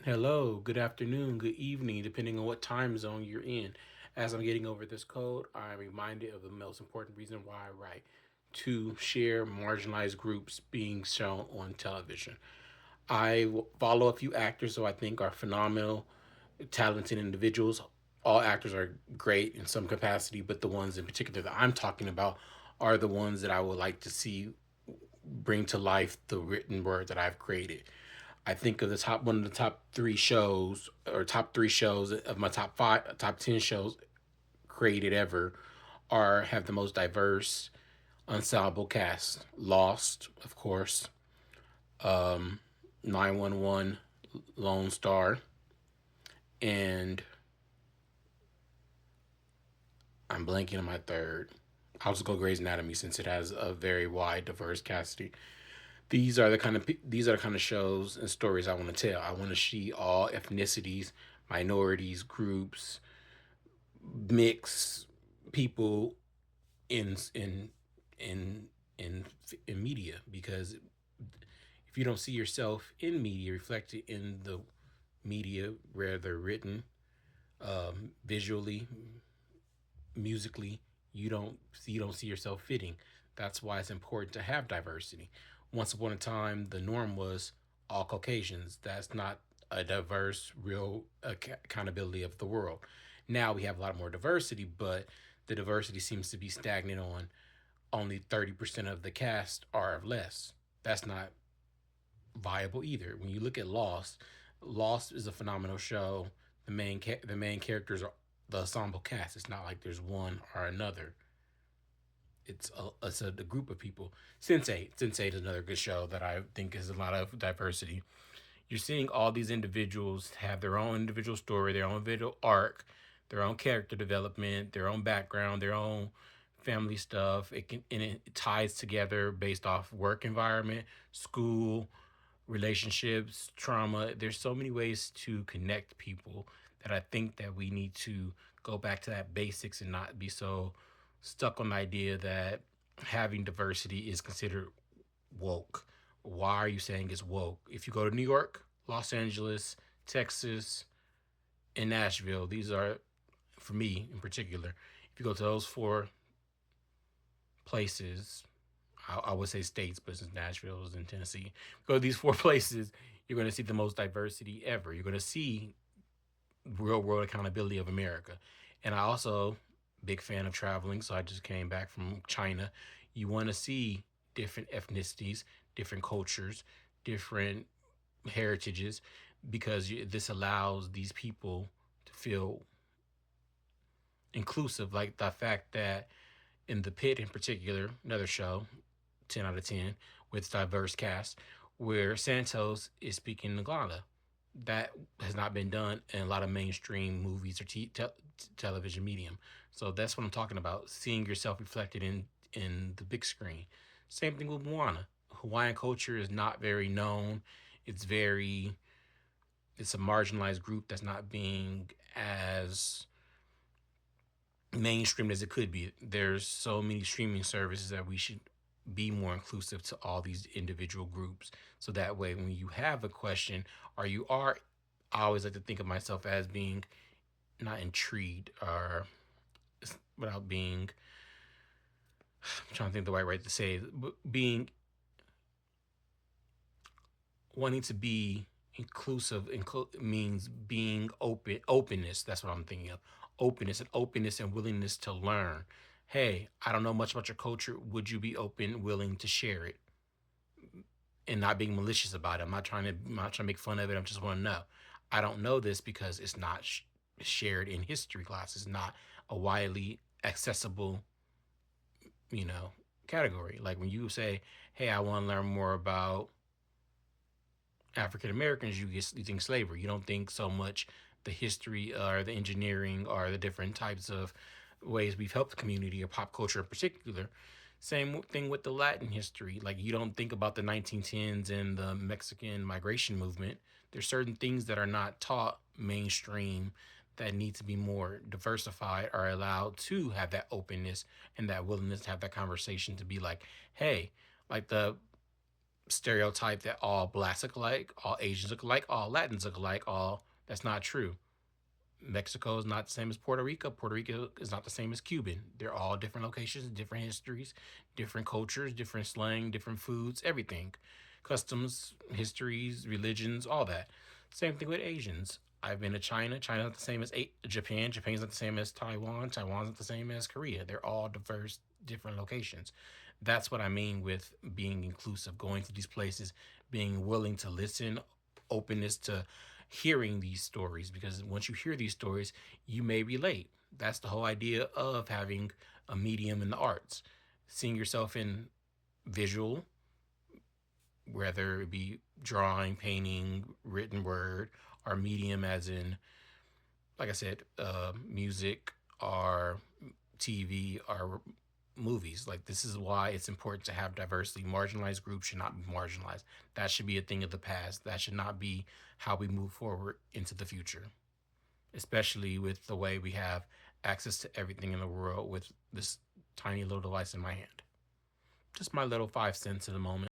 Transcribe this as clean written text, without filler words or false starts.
Hello, good afternoon, good evening, depending on what time zone you're in. As I'm getting over this code, I'm reminded of the most important reason why I write to share marginalized groups being shown on television. I follow a few actors who I think are phenomenal, talented individuals. All actors are great in some capacity, but the ones in particular that I'm talking about are the ones that I would like to see bring to life the written word that I've created. I think of the top one of the top three shows or top three shows of my top five, top 10 shows created ever are have the most diverse ensemble cast. Lost, of course, 911, Lone Star, and I'm blanking on my third. I'll just go Grey's Anatomy since it has a very wide, diverse casting. These are the kind of shows and stories I want to tell. I want to see all ethnicities, minorities, groups, mix people in in in in media because if you don't see yourself in media reflected in the media, whether written, visually, musically, you don't see yourself fitting. That's why it's important to have diversity. Once upon a time, the norm was all Caucasians. That's not a diverse, real accountability of the world. Now we have a lot more diversity, but the diversity seems to be stagnant on only 30% of the cast are of less. That's not viable either. When you look at Lost, Lost is a phenomenal show. The main characters are the ensemble cast. It's not like there's one or another. It's a group of people. Sense8 is another good show that I think is a lot of diversity. You're seeing all these individuals have their own individual story, their own individual arc, their own character development, their own background, their own family stuff. It ties together based off work environment, school, relationships, trauma. There's so many ways to connect people that I think that we need to go back to that basics and not be so stuck on the idea that having diversity is considered woke. Why are you saying it's woke? If you go to New York, Los Angeles, Texas, and Nashville, these are, for me in particular, if you go to those four places, I would say states, but since Nashville is in Tennessee, go to these four places, you're going to see the most diversity ever. You're going to see real world accountability of America. And I also big fan of traveling, so I just came back from China. You want to see different ethnicities, different cultures, different heritages because this allows these people to feel inclusive, like the fact that in The Pit in particular, another show, 10 out of 10 with diverse cast where Santos is speaking Lingala. That has not been done in a lot of mainstream movies or television medium. So that's what I'm talking about, seeing yourself reflected in the big screen. Same thing with Moana. Hawaiian culture is not very known. It's very it's a marginalized group that's not being as mainstream as it could be. There's so many streaming services that we should be more inclusive to all these individual groups. So that way, when you have a question or you are, I always like to think of myself as being not intrigued or without being, I'm trying to think the right way to say it, but being, wanting to be inclusive means being openness. That's what I'm thinking of. Openness and willingness to learn. Hey, I don't know much about your culture. Would you be open, willing to share it, and not being malicious about it? I'm not trying to make fun of it. I just want to know. I don't know this because it's not shared in history class. It's not a widely accessible, you know, category. Like when you say, "Hey, I want to learn more about African Americans," you think slavery. You don't think so much the history or the engineering or the different types of ways we've helped the community or pop culture in particular. Same thing with the Latin history. Like you don't think about the 1910s and the Mexican migration movement. There's certain things that are not taught mainstream that need to be more diversified or allowed to have that openness and that willingness to have that conversation to be like, hey, like the stereotype that all blacks look alike, all Asians look alike, all Latins look alike, all that's not true. Mexico is not the same as Puerto Rico. Puerto Rico is not the same as Cuban. They're all different locations, different histories, different cultures, different slang, different foods, everything. Customs, histories, religions, all that. Same thing with Asians. I've been to China. China's not the same as Japan. Japan's not the same as Taiwan. Taiwan's not the same as Korea. They're all diverse, different locations. That's what I mean with being inclusive, going to these places, being willing to listen, openness to hearing these stories, because once you hear these stories, you may relate. That's the whole idea of having a medium in the arts. Seeing yourself in visual, whether it be drawing, painting, written word, or medium as in, like I said, music or TV or movies. Like, this is why it's important to have diversity. Marginalized groups should not be marginalized. That should be a thing of the past. That should not be how we move forward into the future, especially with the way we have access to everything in the world with this tiny little device in my hand. Just my little 5 cents in the moment.